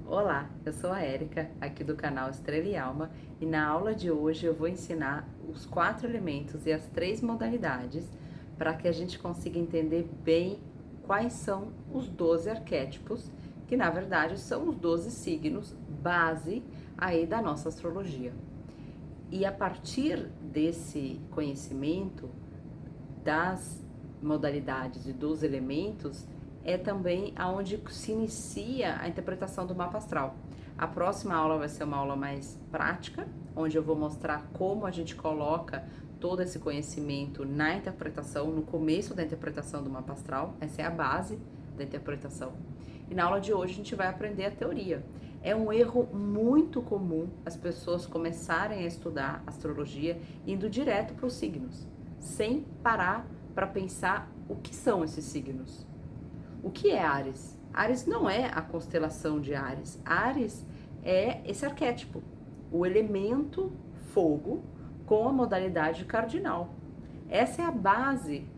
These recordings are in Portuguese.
Olá, eu sou a Érica, aqui do canal Estrela e Alma, e na aula de hoje eu vou ensinar os 4 elementos e as 3 modalidades para que a gente consiga entender bem quais são os 12 arquétipos, que na verdade são os 12 signos base aí da nossa astrologia. E a partir desse conhecimento das modalidades e dos elementos, é também aonde se inicia a interpretação do mapa astral. A próxima aula vai ser uma aula mais prática, onde eu vou mostrar como a gente coloca todo esse conhecimento na interpretação, no começo da interpretação do mapa astral. Essa é a base da interpretação. E na aula de hoje a gente vai aprender a teoria. É um erro muito comum as pessoas começarem a estudar astrologia indo direto para os signos, sem parar para pensar o que são esses signos. O que é Áries? Áries não é a constelação de Áries. Áries é esse arquétipo, o elemento fogo com a modalidade cardinal. Essa é a base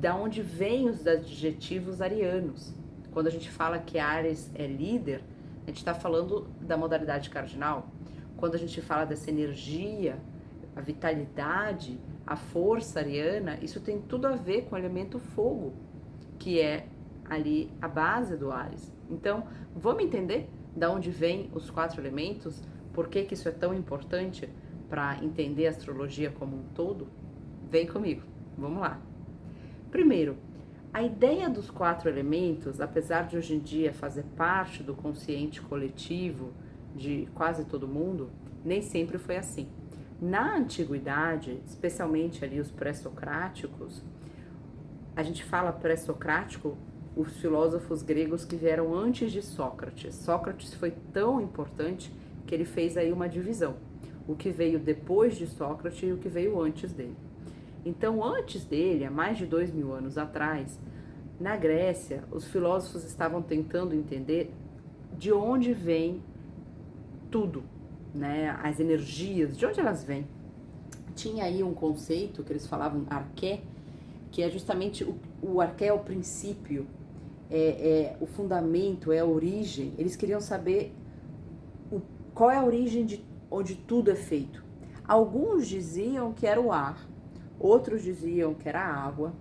da onde vêm os adjetivos arianos. Quando a gente fala que Áries é líder, a gente está falando da modalidade cardinal. Quando a gente fala dessa energia, a vitalidade, a força ariana, isso tem tudo a ver com o elemento fogo, que é ali a base do Áries. Então, vamos entender de onde vêm os 4 elementos? Por que isso é tão importante para entender a astrologia como um todo? Vem comigo, vamos lá. Primeiro, a ideia dos 4 elementos, apesar de hoje em dia fazer parte do consciente coletivo de quase todo mundo, nem sempre foi assim. Na antiguidade, especialmente ali os pré-socráticos, a gente fala pré-socrático, os filósofos gregos que vieram antes de Sócrates. Sócrates foi tão importante que ele fez aí uma divisão. O que veio depois de Sócrates e o que veio antes dele. Então, antes dele, há mais de 2000 anos atrás, na Grécia, os filósofos estavam tentando entender de onde vem tudo, né? As energias, de onde elas vêm. Tinha aí um conceito que eles falavam arqué, que é justamente o arqué é o princípio, é o fundamento, é a origem. Eles queriam saber qual é a origem de onde tudo é feito. Alguns diziam que era o ar, outros diziam que era a água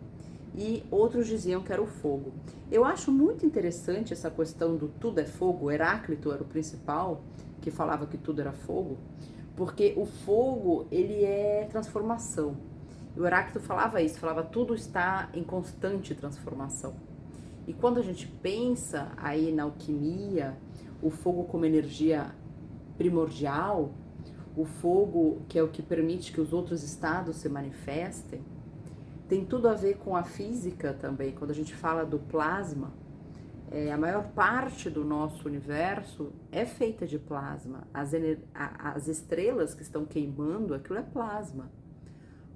e outros diziam que era o fogo. Eu acho muito interessante essa questão do tudo é fogo. Heráclito era o principal que falava que tudo era fogo, porque o fogo, ele é transformação. O Heráclito falava isso, falava tudo está em constante transformação. E quando a gente pensa aí na alquimia, o fogo como energia primordial, o fogo que é o que permite que os outros estados se manifestem, tem tudo a ver com a física também. Quando a gente fala do plasma, a maior parte do nosso universo é feita de plasma. As estrelas que estão queimando, aquilo é plasma.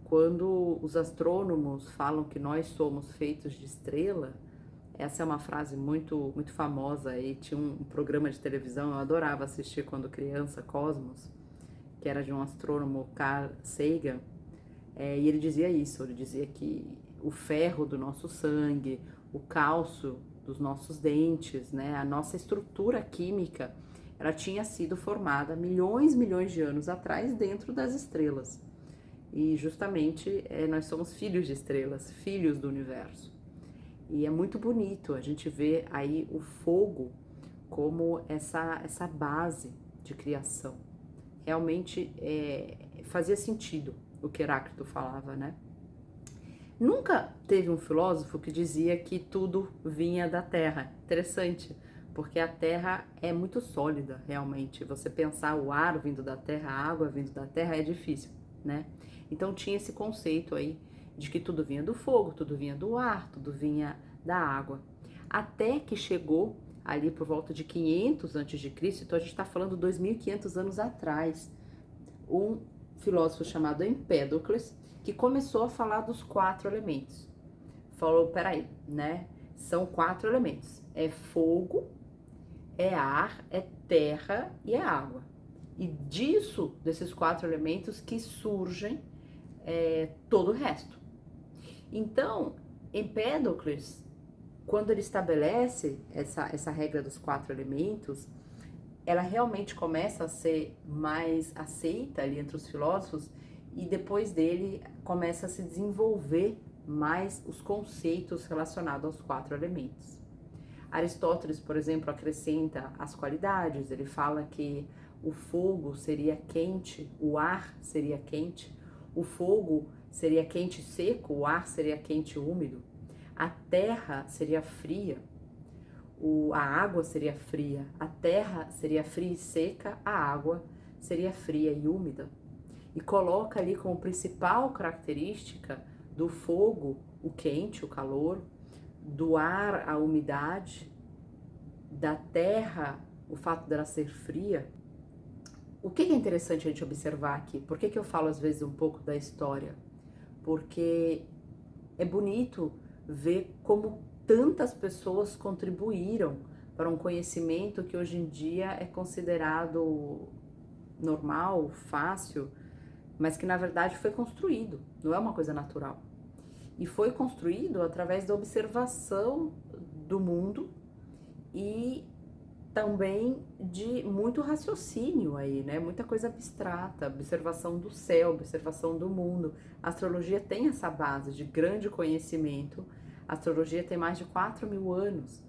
Quando os astrônomos falam que nós somos feitos de estrela, essa é uma frase muito, muito famosa aí. Tinha um programa de televisão, eu adorava assistir quando criança, Cosmos, que era de um astrônomo, Carl Sagan, e ele dizia isso, ele dizia que o ferro do nosso sangue, o cálcio dos nossos dentes, né, a nossa estrutura química, ela tinha sido formada milhões de anos atrás dentro das estrelas. E justamente nós somos filhos de estrelas, filhos do universo. E é muito bonito a gente ver aí o fogo como essa base de criação. Realmente fazia sentido o que Heráclito falava, né? Nunca teve um filósofo que dizia que tudo vinha da Terra. Interessante, porque a Terra é muito sólida, realmente. Você pensar o ar vindo da Terra, a água vindo da Terra é difícil, né? Então tinha esse conceito aí de que tudo vinha do fogo, tudo vinha do ar, tudo vinha da água. Até que chegou ali por volta de 500 a.C., então a gente está falando 2.500 anos atrás, um filósofo chamado Empédocles, que começou a falar dos 4 elementos. Falou, peraí, né? São 4 elementos. É fogo, é ar, é terra e é água. E desses 4 elementos que surgem todo o resto. Então, Empédocles quando ele estabelece essa regra dos 4 elementos, ela realmente começa a ser mais aceita ali entre os filósofos, e depois dele começa a se desenvolver mais os conceitos relacionados aos 4 elementos. Aristóteles, por exemplo, acrescenta as qualidades. Ele fala que o fogo seria quente, o ar seria quente, o fogo seria quente e seco, o ar seria quente e úmido, a terra seria fria, a água seria fria, a terra seria fria e seca, a água seria fria e úmida. E coloca ali como principal característica do fogo o quente, o calor, do ar a umidade, da terra o fato dela ser fria. O que é interessante a gente observar aqui? Por que eu falo às vezes um pouco da história? Porque é bonito ver como tantas pessoas contribuíram para um conhecimento que hoje em dia é considerado normal, fácil, mas que na verdade foi construído, não é uma coisa natural. E foi construído através da observação do mundo e também de muito raciocínio aí, né? Muita coisa abstrata, observação do céu, observação do mundo. A astrologia tem essa base de grande conhecimento. A astrologia tem mais de 4.000 anos.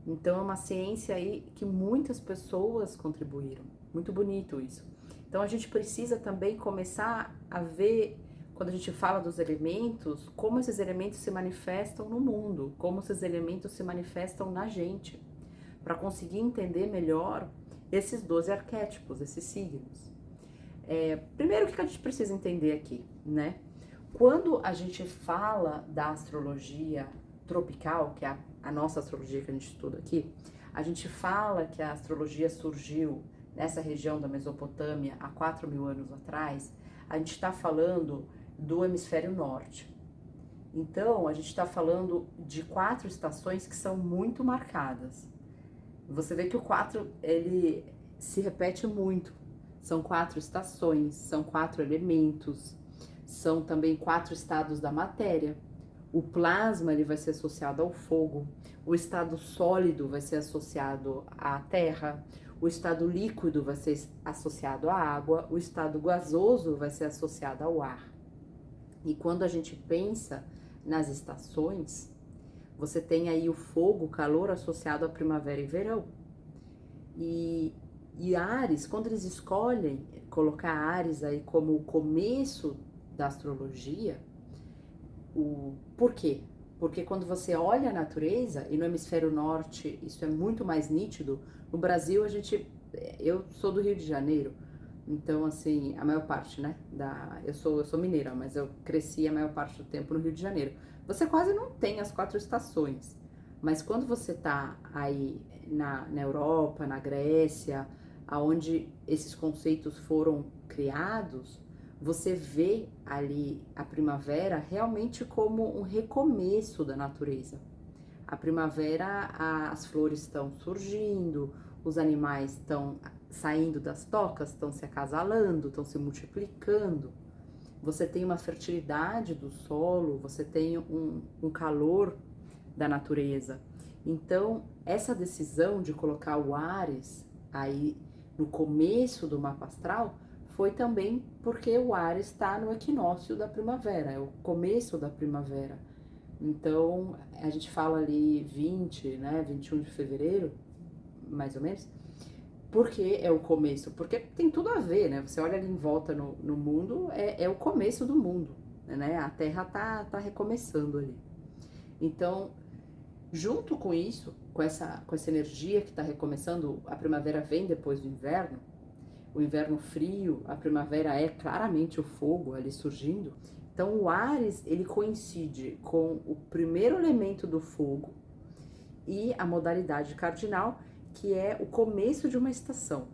Então é uma ciência aí que muitas pessoas contribuíram. Muito bonito isso. Então a gente precisa também começar a ver, quando a gente fala dos elementos, como esses elementos se manifestam no mundo, como esses elementos se manifestam na gente, para conseguir entender melhor esses 12 arquétipos, esses signos. Primeiro, o que a gente precisa entender aqui, né? Quando a gente fala da astrologia tropical, que é a nossa astrologia que a gente estuda aqui, a gente fala que a astrologia surgiu nessa região da Mesopotâmia há 4.000 anos atrás. A gente está falando do hemisfério norte. Então, a gente está falando de 4 estações que são muito marcadas. Você vê que o 4, ele se repete muito. São 4 estações, são 4 elementos, são também 4 estados da matéria. O plasma, ele vai ser associado ao fogo, o estado sólido vai ser associado à terra, o estado líquido vai ser associado à água, o estado gasoso vai ser associado ao ar. E quando a gente pensa nas estações, você tem aí o fogo, o calor associado à primavera e verão. E Áries, quando eles escolhem colocar Áries aí como o começo da astrologia, por quê? Porque quando você olha a natureza, e no hemisfério norte isso é muito mais nítido, no Brasil eu sou do Rio de Janeiro, então assim, a maior parte, né, eu sou mineira, mas eu cresci a maior parte do tempo no Rio de Janeiro. Você quase não tem as 4 estações, mas quando você tá aí na Europa, na Grécia, aonde esses conceitos foram criados, você vê ali a primavera realmente como um recomeço da natureza. A primavera, as flores estão surgindo, os animais estão saindo das tocas, estão se acasalando, estão se multiplicando. Você tem uma fertilidade do solo, você tem um calor da natureza. Então, essa decisão de colocar o Áries aí no começo do mapa astral foi também porque o Áries está no equinócio da primavera, é o começo da primavera. Então, a gente fala ali 21 de fevereiro, mais ou menos, porque é o começo, porque tem tudo a ver, né? Você olha ali em volta no mundo, é o começo do mundo, né? A Terra tá recomeçando ali. Então, junto com isso, com essa energia que está recomeçando, a primavera vem depois do inverno, o inverno frio, a primavera é claramente o fogo ali surgindo. Então o Áries, ele coincide com o primeiro elemento do fogo e a modalidade cardinal, que é o começo de uma estação.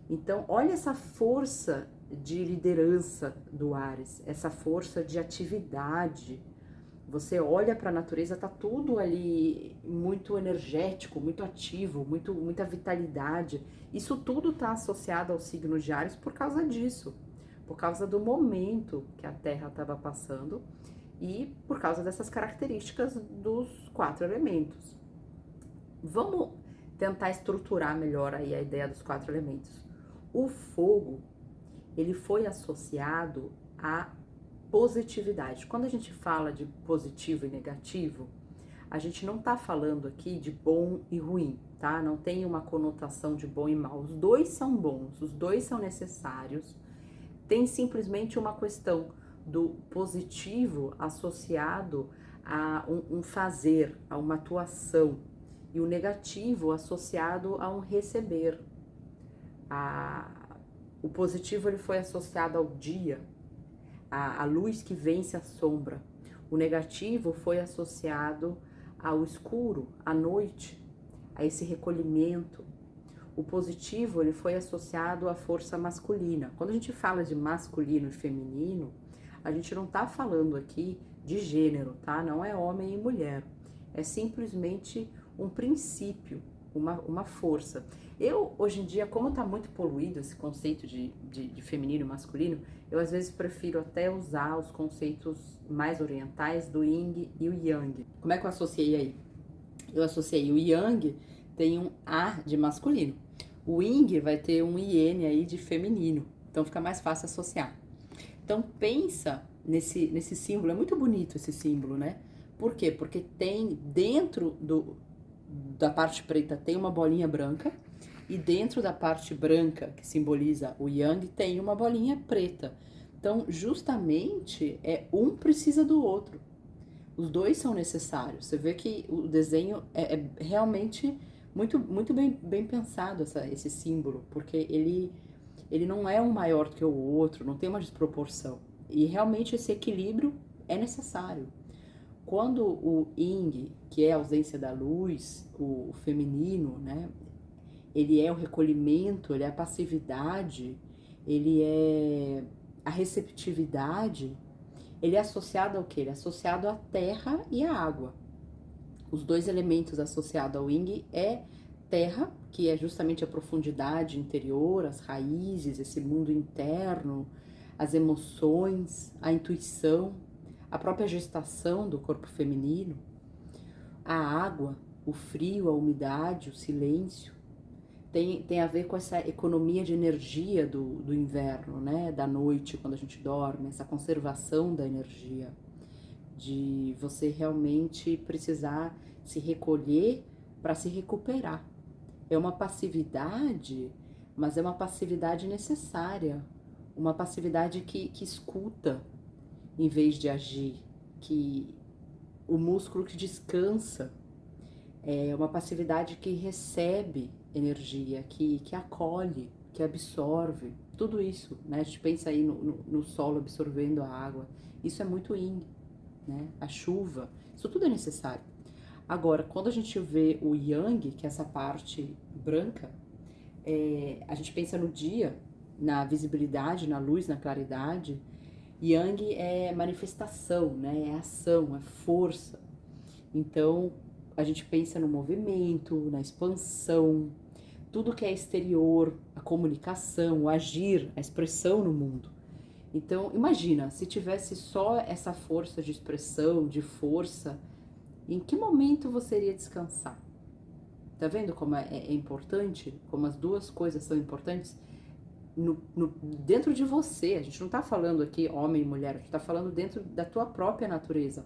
Então olha essa força de liderança do Áries, essa força de atividade. Você olha para a natureza, tá tudo ali muito energético, muito ativo, muita vitalidade. Isso tudo está associado ao signo de Áries por causa disso, por causa do momento que a Terra estava passando e por causa dessas características dos 4 elementos. Vamos tentar estruturar melhor aí a ideia dos 4 elementos. O fogo, ele foi associado à positividade. Quando a gente fala de positivo e negativo, a gente não tá falando aqui de bom e ruim, tá? Não tem uma conotação de bom e mal. Os dois são bons, os dois são necessários. Tem simplesmente uma questão do positivo associado a um fazer, a uma atuação, e o negativo associado a um receber. O positivo ele foi associado ao dia, a luz que vence a sombra. O negativo foi associado ao escuro, à noite, a esse recolhimento. O positivo ele foi associado à força masculina. Quando a gente fala de masculino e feminino, a gente não está falando aqui de gênero, tá? Não é homem e mulher. É simplesmente um princípio, uma força. Eu, hoje em dia, como está muito poluído esse conceito de feminino e masculino, eu às vezes prefiro até usar os conceitos mais orientais do Yin e o Yang. Como é que eu associei aí? Eu associei o Yang, tem um A de masculino. O Yin vai ter um IN aí de feminino. Então fica mais fácil associar. Então pensa nesse símbolo, é muito bonito esse símbolo, né? Por quê? Porque tem dentro da parte preta tem uma bolinha branca e dentro da parte branca, que simboliza o Yang, tem uma bolinha preta. Então, justamente, um precisa do outro. Os dois são necessários. Você vê que o desenho é realmente muito bem pensado, esse símbolo, porque ele não é um maior que o outro, não tem uma desproporção. E realmente esse equilíbrio é necessário. Quando o Yin, que é a ausência da luz, o feminino, né, ele é o recolhimento, ele é a passividade, ele é a receptividade, ele é associado ao quê? Ele é associado à terra e à água. Os dois elementos associados ao Yin é terra, que é justamente a profundidade interior, as raízes, esse mundo interno, as emoções, a intuição, a própria gestação do corpo feminino, a água, o frio, a umidade, o silêncio. Tem a ver com essa economia de energia do inverno, né? Da noite, quando a gente dorme, essa conservação da energia, de você realmente precisar se recolher para se recuperar. É uma passividade, mas é uma passividade necessária, uma passividade que escuta em vez de agir, que o músculo que descansa, é uma passividade que recebe energia, que acolhe, que absorve, tudo isso, né? A gente pensa aí no solo absorvendo a água, isso é muito yin, né? A chuva, isso tudo é necessário. Agora, quando a gente vê o yang, que é essa parte branca, a gente pensa no dia, na visibilidade, na luz, na claridade. Yang é manifestação, né? É ação, é força. Então, a gente pensa no movimento, na expansão, tudo que é exterior, a comunicação, o agir, a expressão no mundo. Então, imagina, se tivesse só essa força de expressão, de força, em que momento você iria descansar? Tá vendo como é importante? Como as duas coisas são importantes? Dentro de você, a gente não tá falando aqui homem e mulher, a gente tá falando dentro da tua própria natureza.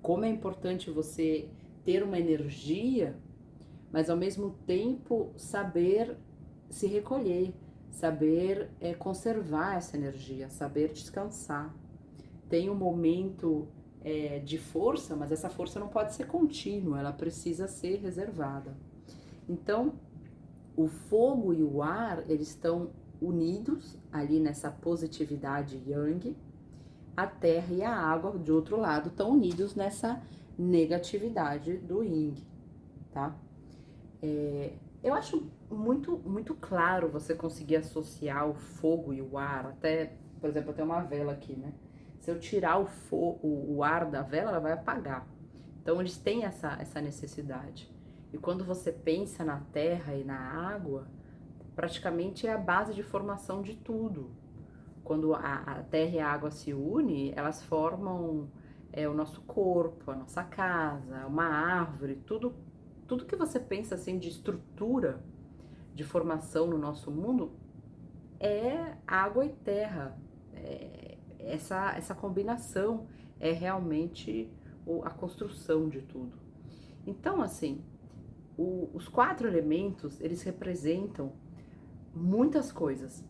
Como é importante você ter uma energia, mas ao mesmo tempo saber se recolher, saber conservar essa energia, saber descansar. Tem um momento de força, mas essa força não pode ser contínua, ela precisa ser reservada. Então, o fogo e o ar, eles estão unidos ali nessa positividade yang, a terra e a água, de outro lado, estão unidos nessa negatividade do yin, tá? Eu acho muito claro você conseguir associar o fogo e o ar, até, por exemplo, eu tenho uma vela aqui, né? Se eu tirar o ar da vela, ela vai apagar. Então, eles têm essa necessidade. E quando você pensa na terra e na água, praticamente é a base de formação de tudo. Quando a terra e a água se unem, elas formam é o nosso corpo, a nossa casa, uma árvore, tudo que você pensa assim de estrutura de formação no nosso mundo é água e terra. Essa combinação é realmente a construção de tudo. Então, assim, os quatro elementos, eles representam muitas coisas.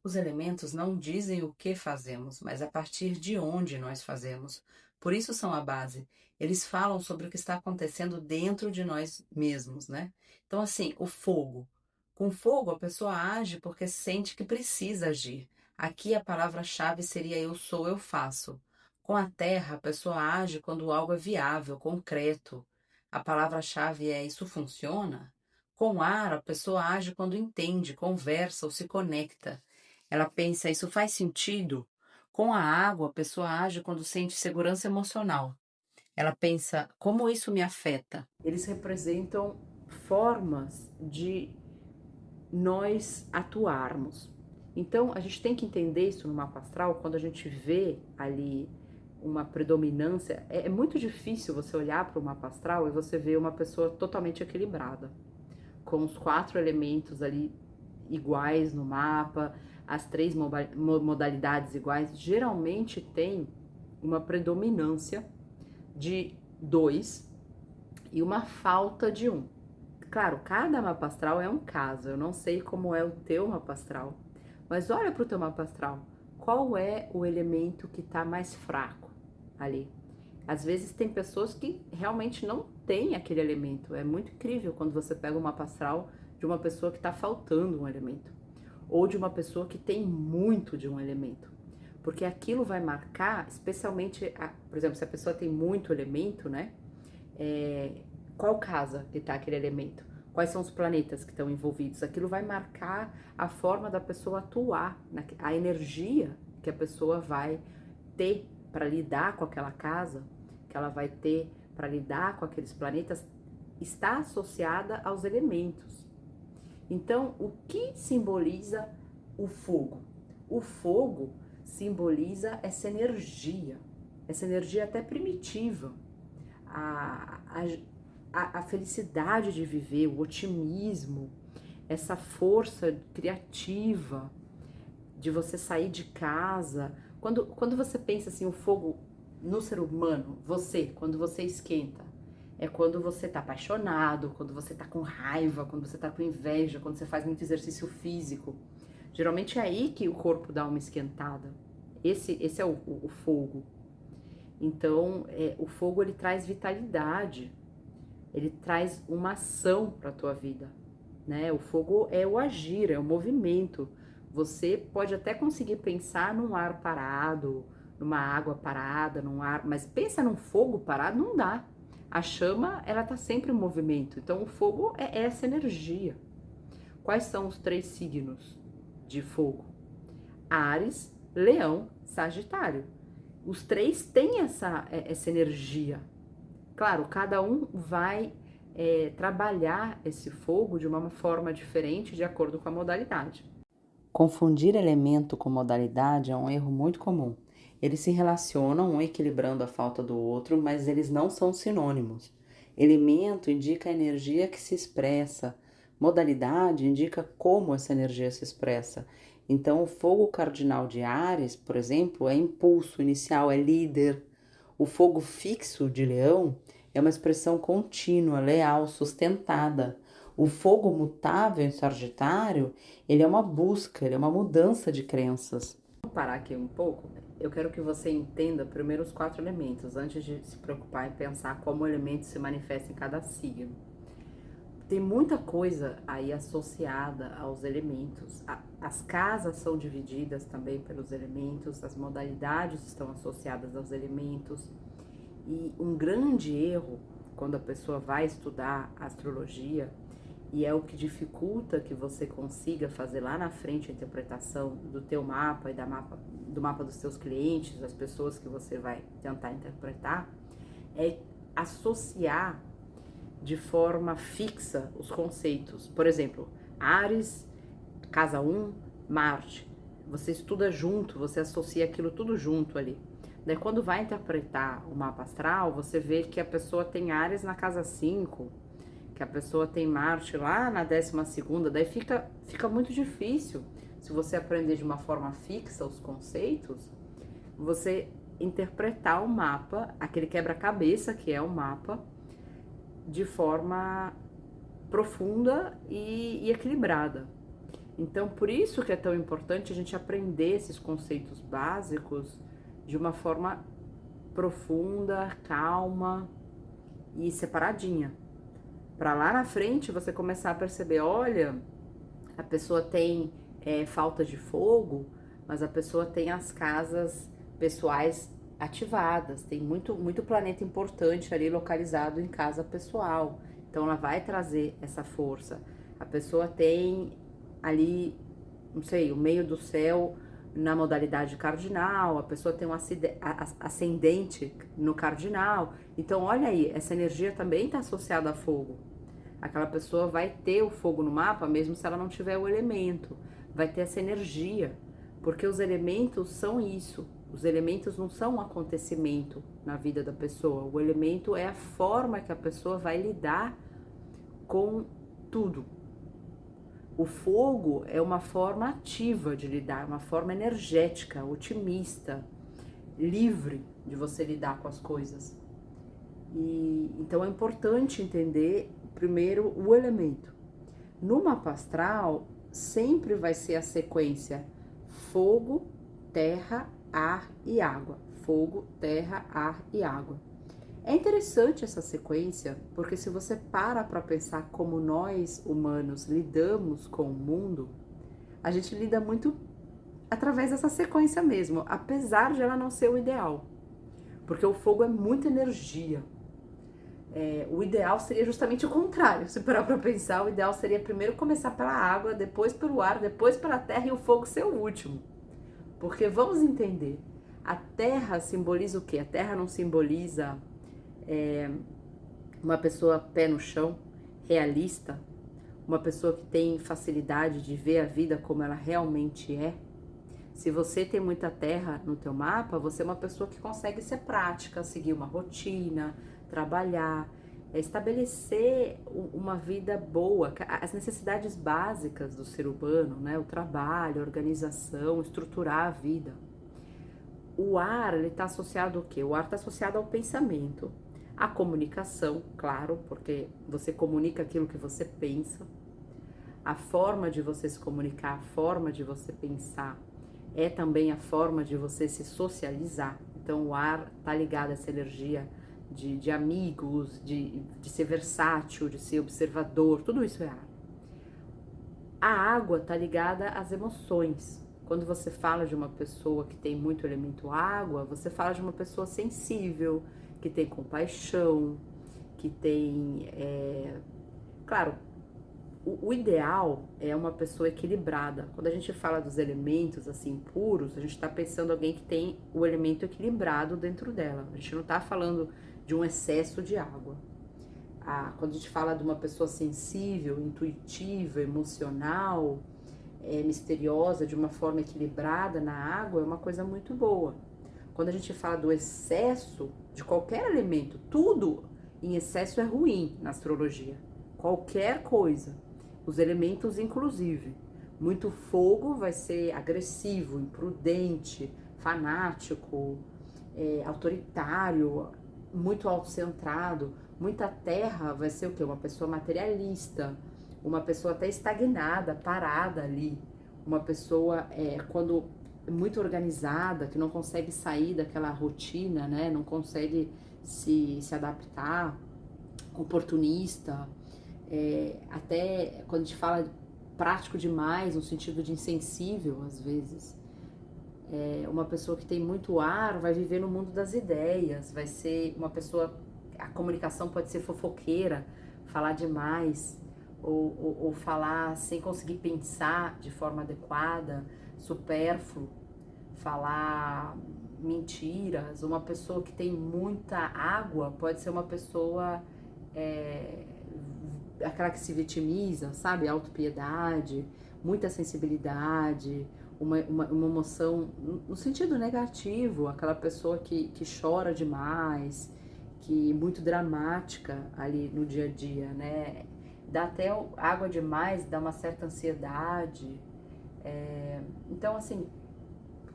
Os elementos não dizem o que fazemos, mas a partir de onde nós fazemos. Por isso são a base. Eles falam sobre o que está acontecendo dentro de nós mesmos, né? Então, assim, o fogo. Com fogo, a pessoa age porque sente que precisa agir. Aqui a palavra-chave seria eu sou, eu faço. Com a terra, a pessoa age quando algo é viável, concreto. A palavra-chave é isso funciona? Com o ar, a pessoa age quando entende, conversa ou se conecta. Ela pensa, isso faz sentido? Com a água, a pessoa age quando sente segurança emocional. Ela pensa, como isso me afeta? Eles representam formas de nós atuarmos. Então, a gente tem que entender isso no mapa astral quando a gente vê ali uma predominância. É muito difícil você olhar para o mapa astral e você ver uma pessoa totalmente equilibrada, com os quatro elementos ali iguais no mapa, as três modalidades iguais. Geralmente tem uma predominância de dois e uma falta de um. Claro, cada mapa astral é um caso. Eu não sei como é o teu mapa astral, mas olha para o teu mapa astral. Qual é o elemento que está mais fraco ali? Às vezes tem pessoas que realmente não têm aquele elemento. É muito incrível quando você pega um mapa astral de uma pessoa que está faltando um elemento, ou de uma pessoa que tem muito de um elemento. Porque aquilo vai marcar, especialmente, por exemplo, se a pessoa tem muito elemento, né? Qual casa que está aquele elemento? Quais são os planetas que estão envolvidos? Aquilo vai marcar a forma da pessoa atuar, a energia que a pessoa vai ter para lidar com aquela casa, que ela vai ter para lidar com aqueles planetas, está associada aos elementos. Então, o que simboliza o fogo? O fogo simboliza essa energia até primitiva, a felicidade de viver, o otimismo, essa força criativa de você sair de casa. Quando você pensa assim, o fogo no ser humano, quando você esquenta, é quando você tá apaixonado, quando você tá com raiva, quando você tá com inveja, quando você faz muito exercício físico. Geralmente é aí que o corpo dá uma esquentada. Esse é o fogo. Então, o fogo ele traz vitalidade, ele traz uma ação para a tua vida, né? O fogo é o agir, é o movimento. Você pode até conseguir pensar num ar parado, numa água parada, num ar, mas pensa num fogo parado, não dá. A chama, ela tá sempre em movimento. Então, o fogo é essa energia. Quais são os três signos de fogo? Áries, Leão, Sagitário. Os três têm essa energia. Claro, cada um vai trabalhar esse fogo de uma forma diferente de acordo com a modalidade. Confundir elemento com modalidade é um erro muito comum. Eles se relacionam, um equilibrando a falta do outro, mas eles não são sinônimos. Elemento indica a energia que se expressa, modalidade indica como essa energia se expressa. Então, o fogo cardinal de Áries, por exemplo, é impulso inicial, é líder. O fogo fixo de Leão é uma expressão contínua, leal, sustentada. O fogo mutável em Sagitário, ele é uma busca, ele é uma mudança de crenças. Vou parar aqui um pouco. Eu quero que você entenda primeiro os quatro elementos, antes de se preocupar em pensar como o elemento se manifesta em cada signo. Tem muita coisa aí associada aos elementos. As casas são divididas também pelos elementos, as modalidades estão associadas aos elementos. E um grande erro quando a pessoa vai estudar astrologia, e é o que dificulta que você consiga fazer lá na frente a interpretação do teu mapa e do mapa dos teus clientes, das pessoas que você vai tentar interpretar, é associar de forma fixa os conceitos. Por exemplo, Áries, casa 1, Marte. Você estuda junto, você associa aquilo tudo junto ali. Daí quando vai interpretar o mapa astral, você vê que a pessoa tem Áries na casa 5, que a pessoa tem Marte lá na 12ª, daí fica muito difícil, se você aprender de uma forma fixa os conceitos, você interpretar o mapa, aquele quebra-cabeça que é o mapa, de forma profunda e equilibrada. Então, por isso que é tão importante a gente aprender esses conceitos básicos de uma forma profunda, calma e separadinha. Para lá na frente você começar a perceber, olha, a pessoa tem falta de fogo, mas a pessoa tem as casas pessoais ativadas, tem muito planeta importante ali localizado em casa pessoal. Então ela vai trazer essa força. A pessoa tem ali, não sei, o meio do céu na modalidade cardinal, a pessoa tem um ascendente no cardinal. Então olha aí, essa energia também está associada a fogo. Aquela pessoa vai ter o fogo no mapa, mesmo se ela não tiver o elemento. Vai ter essa energia, porque os elementos são isso. Os elementos não são um acontecimento na vida da pessoa. O elemento é a forma que a pessoa vai lidar com tudo. O fogo é uma forma ativa de lidar, uma forma energética, otimista, livre de você lidar com as coisas. Então é importante entender primeiro o elemento. No mapa astral, sempre vai ser a sequência fogo, terra, ar e água. Fogo, terra, ar e água. É interessante essa sequência, porque se você para pensar como nós, humanos, lidamos com o mundo, a gente lida muito através dessa sequência mesmo, apesar de ela não ser o ideal. Porque o fogo é muita energia. O ideal seria justamente o contrário. Se parar para pensar, o ideal seria primeiro começar pela água, depois pelo ar, depois pela terra e o fogo ser o último. Porque vamos entender, a terra simboliza o quê? A terra não simboliza uma pessoa pé no chão, realista, uma pessoa que tem facilidade de ver a vida como ela realmente é. Se você tem muita terra no teu mapa, você é uma pessoa que consegue ser prática, seguir uma rotina, trabalhar, estabelecer uma vida boa, as necessidades básicas do ser humano, né? O trabalho, a organização, estruturar a vida. O ar, ele está associado ao quê? O ar está associado ao pensamento, à comunicação, claro, porque você comunica aquilo que você pensa. A forma de você se comunicar, a forma de você pensar, é também a forma de você se socializar. Então o ar está ligado a essa energia de amigos, de ser versátil, de ser observador, tudo isso é ar. A água está ligada às emoções. Quando você fala de uma pessoa que tem muito elemento água, você fala de uma pessoa sensível, que tem compaixão, que tem... Claro, o ideal é uma pessoa equilibrada. Quando a gente fala dos elementos assim puros, a gente está pensando em alguém que tem o elemento equilibrado dentro dela. A gente não está falando de um excesso de água. Quando a gente fala de uma pessoa sensível, intuitiva, emocional, misteriosa, de uma forma equilibrada na água, é uma coisa muito boa. Quando a gente fala do excesso de qualquer elemento, tudo em excesso é ruim na astrologia. Qualquer coisa. Os elementos, inclusive. Muito fogo vai ser agressivo, imprudente, fanático, autoritário, muito autocentrado. Muita terra vai ser o quê? Uma pessoa materialista, uma pessoa até estagnada, parada ali. Uma pessoa, quando muito organizada, que não consegue sair daquela rotina, né? Não consegue se adaptar, oportunista. Até quando a gente fala prático demais, no sentido de insensível, às vezes. Uma pessoa que tem muito ar vai viver no mundo das ideias, vai ser uma pessoa... A comunicação pode ser fofoqueira, falar demais, ou falar sem conseguir pensar de forma adequada, supérfluo, falar mentiras. Uma pessoa que tem muita água pode ser uma pessoa... aquela que se vitimiza, sabe? Autopiedade, muita sensibilidade, uma emoção no sentido negativo, aquela pessoa que chora demais, que é muito dramática ali no dia a dia, né? Dá até água demais, dá uma certa ansiedade. Então, assim,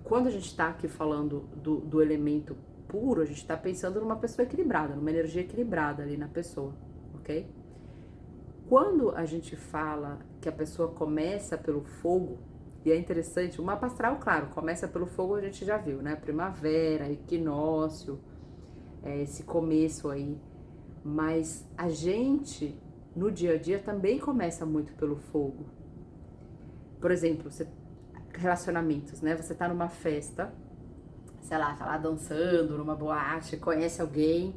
quando a gente está aqui falando do elemento puro, a gente está pensando numa pessoa equilibrada, numa energia equilibrada ali na pessoa, ok? Quando a gente fala que a pessoa começa pelo fogo, e é interessante, o mapa astral, claro, começa pelo fogo, a gente já viu, né? Primavera, equinócio, esse começo aí. Mas a gente, no dia a dia, também começa muito pelo fogo. Por exemplo, relacionamentos, né? Você tá numa festa, sei lá, tá lá dançando, numa boate, conhece alguém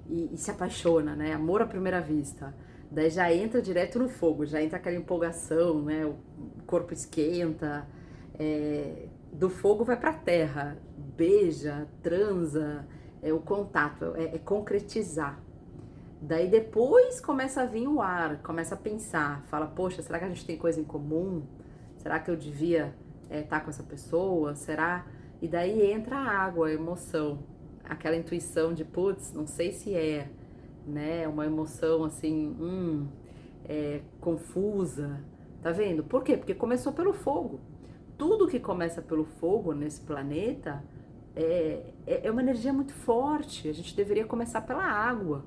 e se apaixona, né? Amor à primeira vista. Daí já entra direto no fogo, já entra aquela empolgação, né? O corpo esquenta, do fogo vai pra terra, beija, transa, o contato, é concretizar. Daí depois começa a vir o ar, começa a pensar, fala, poxa, será que a gente tem coisa em comum? Será que eu devia estar com essa pessoa? Será? E daí entra a água, a emoção, aquela intuição de, putz, não sei se né? Uma emoção assim, confusa. Tá vendo? Por quê? Porque começou pelo fogo. Tudo que começa pelo fogo nesse planeta é uma energia muito forte. A gente deveria começar pela água.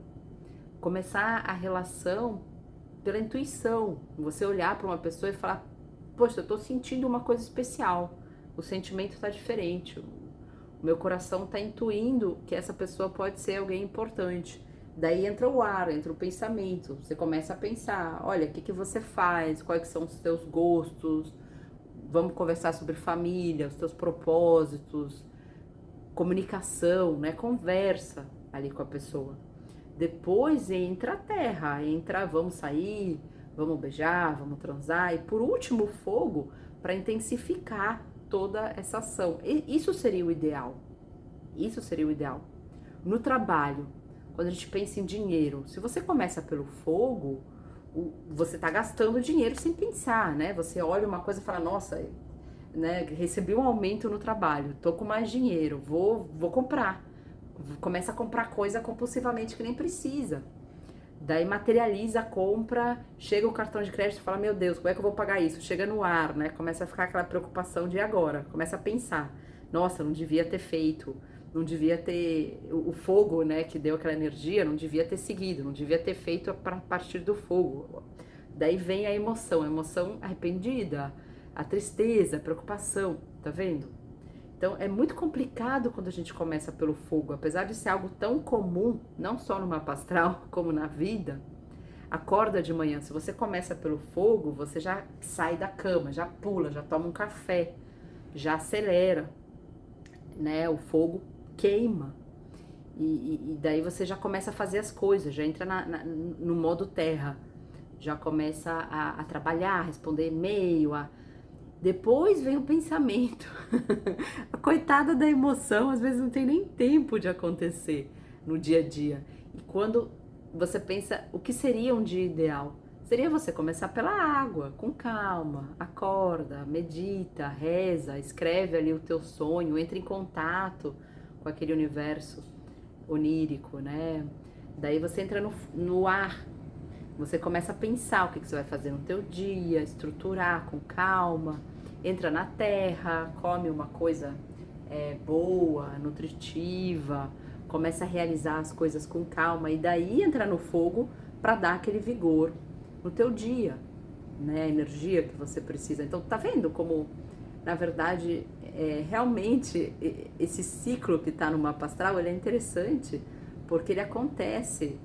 Começar a relação pela intuição. Você olhar para uma pessoa e falar, poxa, eu tô sentindo uma coisa especial. O sentimento tá diferente. O meu coração tá intuindo que essa pessoa pode ser alguém importante. Daí entra o ar, entra o pensamento. Você começa a pensar, olha, o que você faz? Quais são os seus gostos? Vamos conversar sobre família, os seus propósitos, comunicação, né? Conversa ali com a pessoa. Depois entra a terra, entra vamos sair, vamos beijar, vamos transar. E por último, o fogo para intensificar toda essa ação. E isso seria o ideal. Isso seria o ideal. No trabalho, quando a gente pensa em dinheiro, se você começa pelo fogo, você está gastando dinheiro sem pensar, né? Você olha uma coisa e fala, nossa, né, recebi um aumento no trabalho, tô com mais dinheiro, vou comprar. Começa a comprar coisa compulsivamente que nem precisa. Daí materializa a compra, chega o cartão de crédito e fala, meu Deus, como é que eu vou pagar isso? Chega no ar, né? Começa a ficar aquela preocupação de agora. Começa a pensar, nossa, não devia ter feito, não devia ter, o fogo, né, que deu aquela energia, não devia ter seguido, não devia ter feito a partir do fogo. Daí vem a emoção arrependida, a tristeza, a preocupação, tá vendo? Então é muito complicado quando a gente começa pelo fogo, apesar de ser algo tão comum, não só no mapa astral, como na vida. Acorda de manhã, se você começa pelo fogo, você já sai da cama, já pula, já toma um café, já acelera, né? O fogo queima. E daí você já começa a fazer as coisas, já entra no modo terra, já começa a trabalhar, a responder e-mail, depois vem o pensamento. A coitada da emoção, às vezes não tem nem tempo de acontecer no dia a dia. E quando você pensa o que seria um dia ideal, seria você começar pela água, com calma, acorda, medita, reza, escreve ali o teu sonho, entra em contato com aquele universo onírico, né? Daí você entra no ar, você começa a pensar o que você vai fazer no teu dia, estruturar com calma, entra na terra, come uma coisa boa, nutritiva, começa a realizar as coisas com calma e daí entra no fogo para dar aquele vigor no teu dia, né? A energia que você precisa. Então tá vendo como, na verdade, realmente esse ciclo que está no mapa astral, ele é interessante porque ele acontece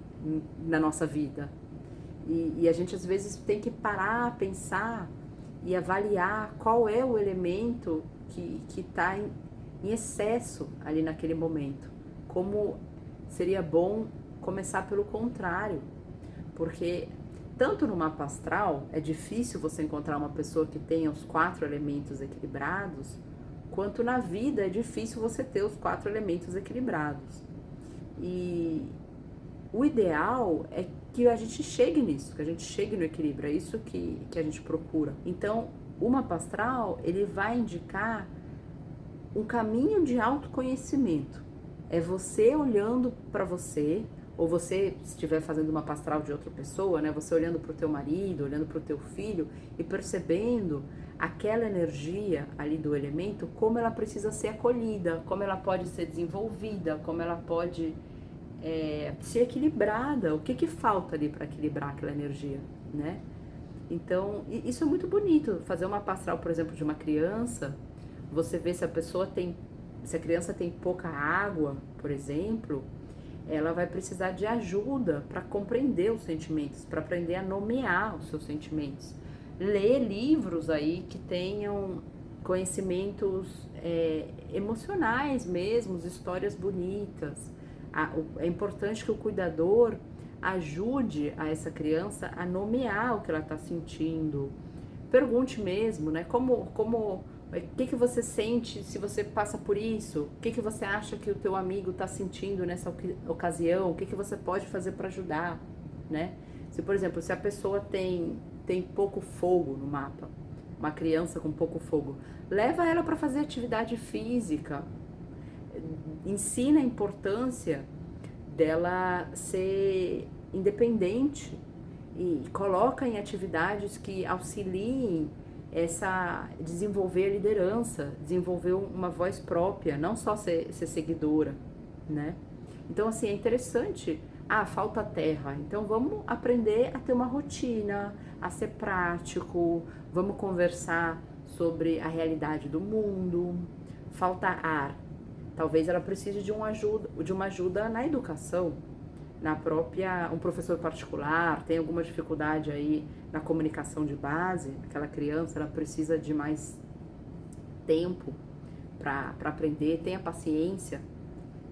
na nossa vida. E a gente às vezes tem que parar, pensar e avaliar qual é o elemento que está em excesso ali naquele momento. Como seria bom começar pelo contrário, porque tanto no mapa astral é difícil você encontrar uma pessoa que tenha os 4 elementos equilibrados, quanto na vida é difícil você ter os 4 elementos equilibrados. E o ideal é que a gente chegue nisso, que a gente chegue no equilíbrio, é isso que a gente procura. Então, o mapa astral, ele vai indicar um caminho de autoconhecimento. É você olhando para você, ou você, se estiver fazendo uma astral de outra pessoa, né? Você olhando para o teu marido, olhando para o teu filho e percebendo aquela energia ali do elemento, como ela precisa ser acolhida, como ela pode ser desenvolvida, como ela pode ser equilibrada, o que falta ali para equilibrar aquela energia, né? Então, isso é muito bonito, fazer uma astral, por exemplo, de uma criança, você vê se se a criança tem pouca água, por exemplo, ela vai precisar de ajuda para compreender os sentimentos, para aprender a nomear os seus sentimentos. Ler livros aí que tenham conhecimentos emocionais mesmo, histórias bonitas. É importante que o cuidador ajude a essa criança a nomear o que ela está sentindo. Pergunte mesmo, né? O que você sente se você passa por isso? O que você acha que o teu amigo está sentindo nessa ocasião? O que você pode fazer para ajudar, né? Se, por exemplo, se a pessoa tem pouco fogo no mapa, uma criança com pouco fogo, leva ela para fazer atividade física, ensina a importância dela ser independente e coloca em atividades que auxiliem desenvolver a liderança, desenvolver uma voz própria, não só ser seguidora, né? Então, assim, é interessante. Falta terra. Então, vamos aprender a ter uma rotina, a ser prático, vamos conversar sobre a realidade do mundo. Falta ar. Talvez ela precise de uma ajuda na educação, um professor particular, tem alguma dificuldade aí na comunicação de base, aquela criança, ela precisa de mais tempo para aprender, tenha paciência,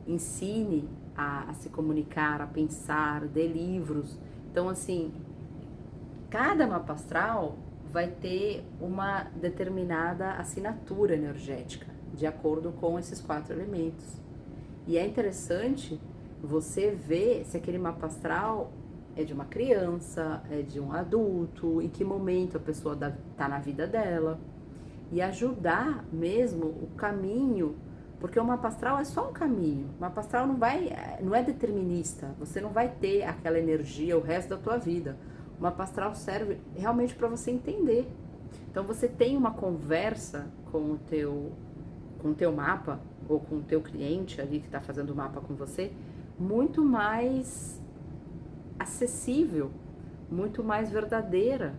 ensine a se comunicar, a pensar, dê livros. Então, assim, cada mapa astral vai ter uma determinada assinatura energética, de acordo com esses 4 elementos. E é interessante você ver se aquele mapa astral é de uma criança, é de um adulto, em que momento a pessoa está na vida dela. E ajudar mesmo o caminho, porque o mapa astral é só um caminho. O mapa astral não é determinista, você não vai ter aquela energia o resto da tua vida. O mapa astral serve realmente para você entender. Então você tem uma conversa com o teu mapa, ou com o teu cliente ali que está fazendo o mapa com você, muito mais acessível, muito mais verdadeira,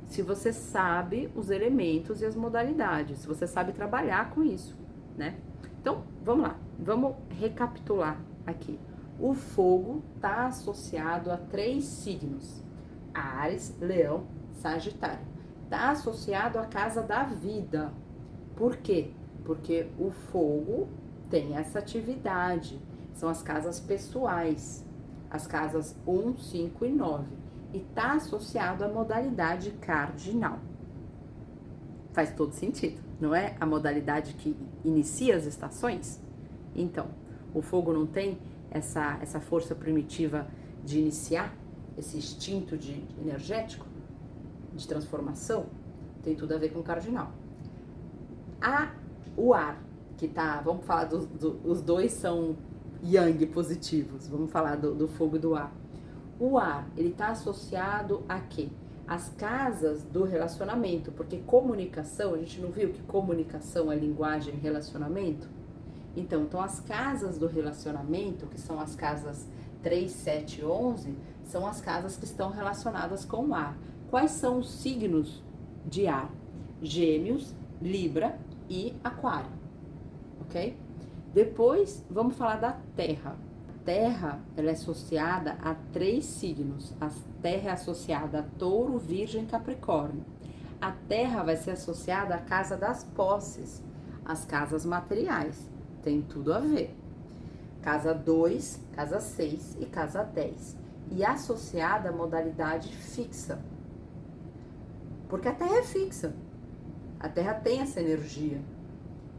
se você sabe os elementos e as modalidades, se você sabe trabalhar com isso, né? Então, vamos lá, vamos recapitular aqui. O fogo está associado a 3 signos: Áries, Leão, Sagitário. Está associado à casa da vida. Por quê? Porque o fogo tem essa atividade. São as casas pessoais, as casas 1, 5 e 9. E está associado à modalidade cardinal. Faz todo sentido, não é? A modalidade que inicia as estações. Então, o fogo não tem essa força primitiva de iniciar, esse instinto energético, de transformação? Tem tudo a ver com o cardinal. O ar, que tá, vamos falar os dois são yang positivos, vamos falar do fogo e do ar. O ar, ele está associado a quê? As casas do relacionamento, porque comunicação, a gente não viu que comunicação é linguagem e relacionamento? Então as casas do relacionamento, que são as casas 3, 7 e 11, são as casas que estão relacionadas com o ar. Quais são os signos de ar? Gêmeos, Libra e Aquário, ok? Depois, vamos falar da Terra. A Terra, ela é associada a 3 signos. A Terra é associada a Touro, Virgem e Capricórnio. A Terra vai ser associada à casa das posses, às casas materiais. Tem tudo a ver. Casa 2, casa 6 e casa 10. E associada à modalidade fixa. Porque a Terra é fixa. A Terra tem essa energia.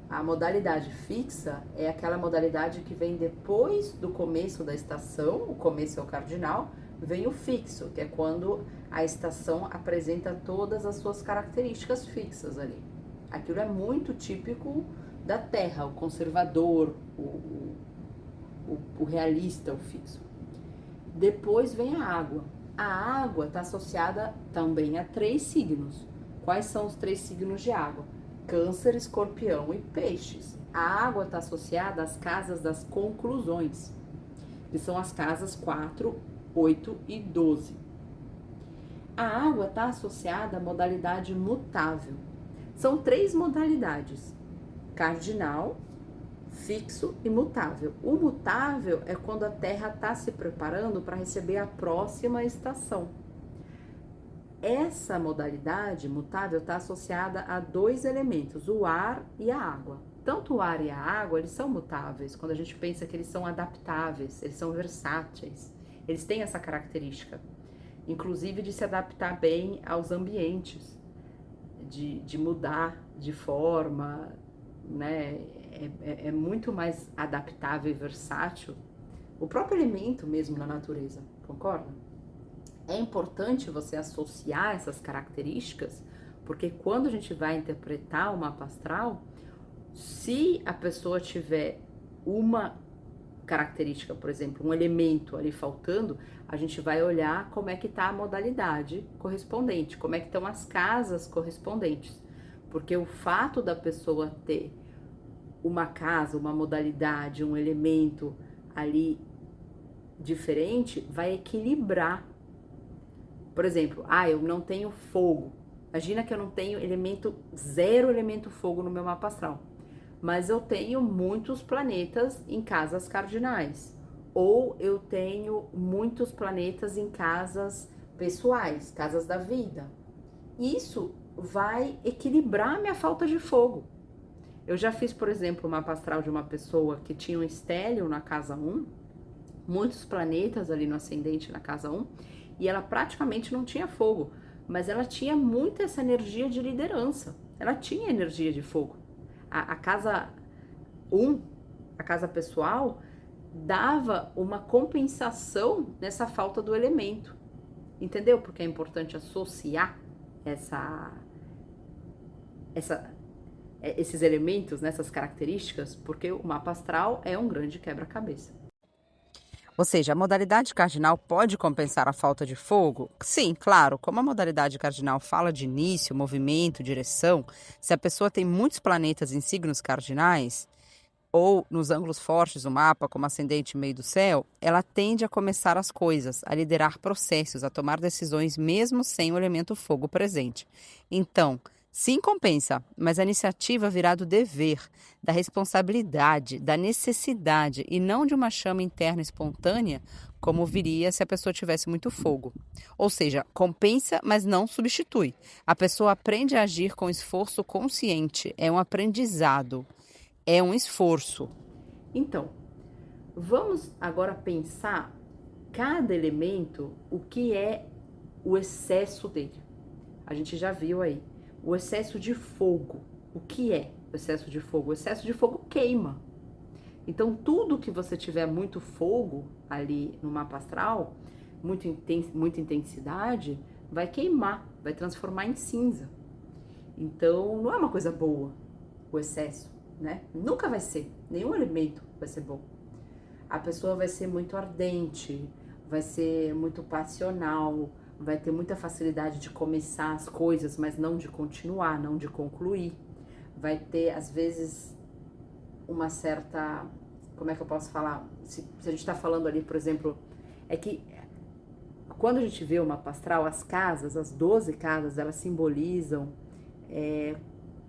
A modalidade fixa é aquela modalidade que vem depois do começo da estação, o começo é o cardinal, Vem o fixo, que é quando a estação apresenta todas as suas características fixas ali. Aquilo é muito típico da Terra, o conservador, o realista, o fixo. Depois vem a água. A água está associada também a 3 signos. Quais são os 3 signos de água? Câncer, Escorpião e Peixes. A água está associada às casas das conclusões, que são as casas 4, 8 e 12. A água está associada à modalidade mutável. São 3 modalidades: cardinal, fixo e mutável. O mutável é quando a Terra está se preparando para receber a próxima estação. Essa modalidade mutável está associada a 2 elementos, o ar e a água. Tanto o ar e a água, eles são mutáveis, quando a gente pensa que eles são adaptáveis, eles são versáteis, eles têm essa característica, inclusive de se adaptar bem aos ambientes, de mudar de forma, né? É muito mais adaptável e versátil o próprio elemento mesmo na natureza, concorda? É importante você associar essas características, porque quando a gente vai interpretar o mapa astral, se a pessoa tiver uma característica, por exemplo, um elemento ali faltando, a gente vai olhar como é que está a modalidade correspondente, como é que estão as casas correspondentes. Porque o fato da pessoa ter uma casa, uma modalidade, um elemento ali diferente, vai equilibrar. Por exemplo, eu não tenho fogo. Imagina que eu não tenho zero elemento fogo no meu mapa astral. Mas eu tenho muitos planetas em casas cardinais. Ou eu tenho muitos planetas em casas pessoais, casas da vida. Isso vai equilibrar minha falta de fogo. Eu já fiz, por exemplo, o mapa astral de uma pessoa que tinha um estélio na casa 1, muitos planetas ali no ascendente na casa 1, e ela praticamente não tinha fogo, mas ela tinha muito essa energia de liderança, ela tinha energia de fogo. A casa 1, a casa pessoal, dava uma compensação nessa falta do elemento, entendeu? Porque é importante associar esses elementos, essas características, porque o mapa astral é um grande quebra-cabeça. Ou seja, a modalidade cardinal pode compensar a falta de fogo? Sim, claro. Como a modalidade cardinal fala de início, movimento, direção, se a pessoa tem muitos planetas em signos cardinais, ou nos ângulos fortes do mapa, como ascendente e meio do céu, ela tende a começar as coisas, a liderar processos, a tomar decisões mesmo sem o elemento fogo presente. Então, sim, compensa, mas a iniciativa virá do dever, da responsabilidade, da necessidade e não de uma chama interna espontânea, como viria se a pessoa tivesse muito fogo. Ou seja, compensa, mas não substitui. A pessoa aprende a agir com esforço consciente, é um aprendizado. É um esforço. Então, vamos agora pensar cada elemento, o que é o excesso dele. A gente já viu aí. O excesso de fogo. O que é o excesso de fogo? O excesso de fogo queima. Então, tudo que você tiver muito fogo ali no mapa astral, muita intensidade, vai queimar, vai transformar em cinza. Então, não é uma coisa boa o excesso, né? Nunca vai ser. Nenhum elemento vai ser bom. A pessoa vai ser muito ardente, vai ser muito passional, vai ter muita facilidade de começar as coisas, mas não de continuar, não de concluir. Vai ter, às vezes, uma certa... Como é que eu posso falar? Se a gente está falando ali, por exemplo, é que quando a gente vê o mapa astral, as casas, as 12 casas, elas simbolizam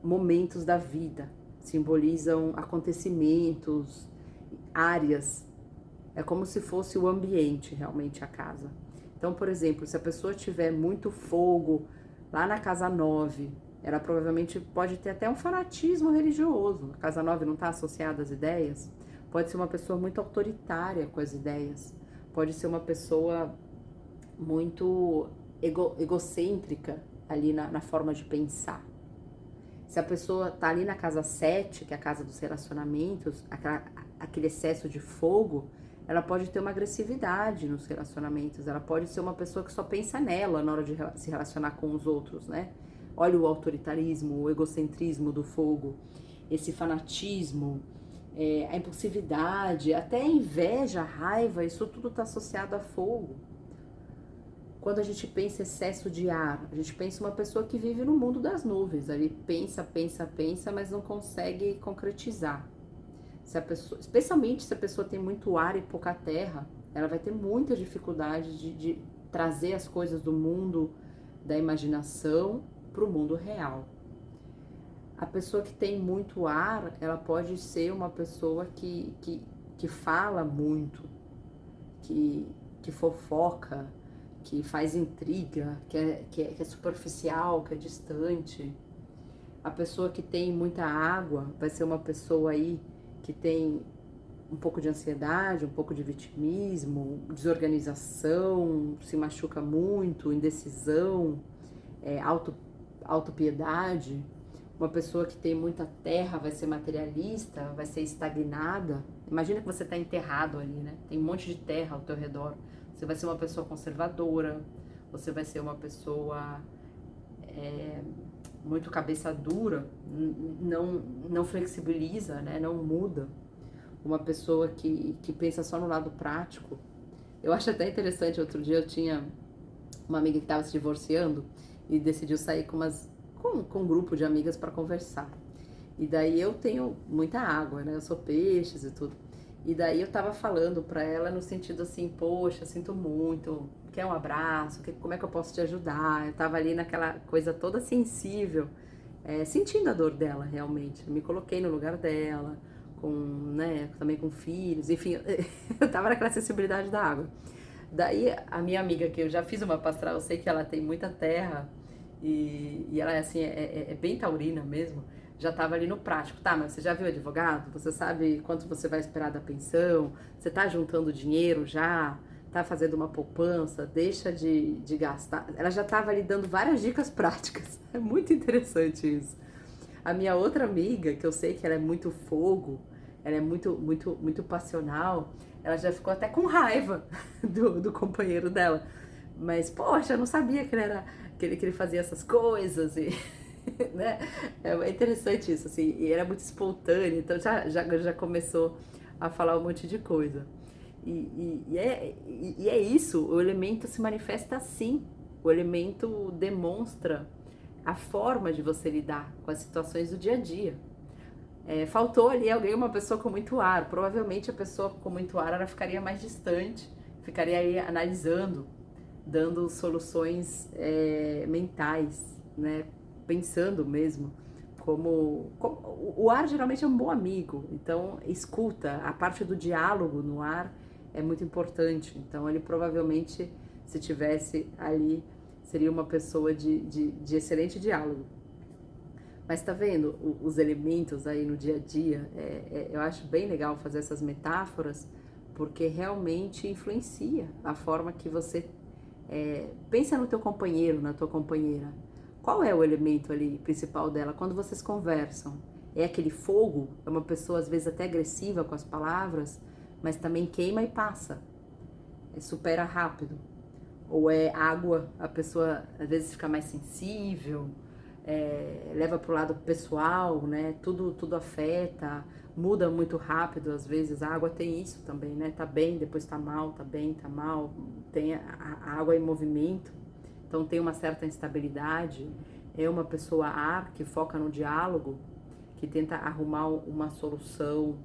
momentos da vida, simbolizam acontecimentos, áreas. É como se fosse o ambiente, realmente, a casa. Então, por exemplo, se a pessoa tiver muito fogo lá na casa 9, ela provavelmente pode ter até um fanatismo religioso. A casa 9 não está associada às ideias. Pode ser uma pessoa muito autoritária com as ideias. Pode ser uma pessoa muito egocêntrica ali na forma de pensar. Se a pessoa está ali na casa 7, que é a casa dos relacionamentos, aquele excesso de fogo, ela pode ter uma agressividade nos relacionamentos, ela pode ser uma pessoa que só pensa nela na hora de se relacionar com os outros, né? Olha o autoritarismo, o egocentrismo do fogo, esse fanatismo, a impulsividade, até a inveja, a raiva, isso tudo está associado a fogo. Quando a gente pensa excesso de ar, a gente pensa uma pessoa que vive no mundo das nuvens, ali pensa, pensa, pensa, mas não consegue concretizar. Se a pessoa, especialmente se a pessoa tem muito ar e pouca terra, ela vai ter muita dificuldade de trazer as coisas do mundo da imaginação para o mundo real. A pessoa que tem muito ar, ela pode ser uma pessoa que fala muito, que fofoca, que faz intriga, que é superficial, que é distante. A pessoa que tem muita água vai ser uma pessoa aí que tem um pouco de ansiedade, um pouco de vitimismo, desorganização, se machuca muito, indecisão, autopiedade. Uma pessoa que tem muita terra vai ser materialista, vai ser estagnada. Imagina que você está enterrado ali, né? Tem um monte de terra ao teu redor. Você vai ser uma pessoa conservadora, você vai ser uma pessoa muito cabeça dura, não flexibiliza, né? Não muda. Uma pessoa que pensa só no lado prático. Eu acho até interessante, outro dia eu tinha uma amiga que estava se divorciando e decidiu sair com um grupo de amigas para conversar. E daí eu tenho muita água, né? Eu sou peixes e tudo. E daí eu tava falando pra ela no sentido assim, poxa, sinto muito, quer um abraço, como é que eu posso te ajudar? Eu tava ali naquela coisa toda sensível, sentindo a dor dela realmente. Eu me coloquei no lugar dela, né, também com filhos, enfim, eu tava naquela sensibilidade da água. Daí a minha amiga, que eu já fiz uma pastoral, eu sei que ela tem muita terra e ela é assim, é bem taurina mesmo, já estava ali no prático. Tá, mas você já viu advogado? Você sabe quanto você vai esperar da pensão? Você tá juntando dinheiro já? Tá fazendo uma poupança? Deixa de gastar. Ela já estava ali dando várias dicas práticas. É muito interessante isso. A minha outra amiga, que eu sei que ela é muito fogo, ela é muito passional, ela já ficou até com raiva do companheiro dela. Mas, poxa, eu não sabia que ele fazia essas coisas e... né? É interessante isso, assim, e era muito espontâneo, então já começou a falar um monte de coisa. E é isso, o elemento se manifesta assim, o elemento demonstra a forma de você lidar com as situações do dia a dia. Faltou ali alguém, uma pessoa com muito ar, provavelmente a pessoa com muito ar ela ficaria mais distante, ficaria aí analisando, dando soluções mentais, né? Pensando mesmo como o ar geralmente é um bom amigo, então escuta, a parte do diálogo no ar é muito importante, então ele provavelmente se tivesse ali seria uma pessoa de excelente diálogo. Mas tá vendo os elementos aí no dia a dia? Eu acho bem legal fazer essas metáforas porque realmente influencia a forma que você pensa no teu companheiro, na tua companheira. Qual é o elemento ali principal dela? Quando vocês conversam, é aquele fogo? É uma pessoa às vezes até agressiva com as palavras, mas também queima e passa. Supera rápido. Ou é água, a pessoa às vezes fica mais sensível, leva pro lado pessoal, né? Tudo afeta, muda muito rápido às vezes. A água tem isso também, né? Tá bem, depois tá mal, tá bem, tá mal. Tem a água em movimento. Então tem uma certa instabilidade, é uma pessoa ar que foca no diálogo, que tenta arrumar uma solução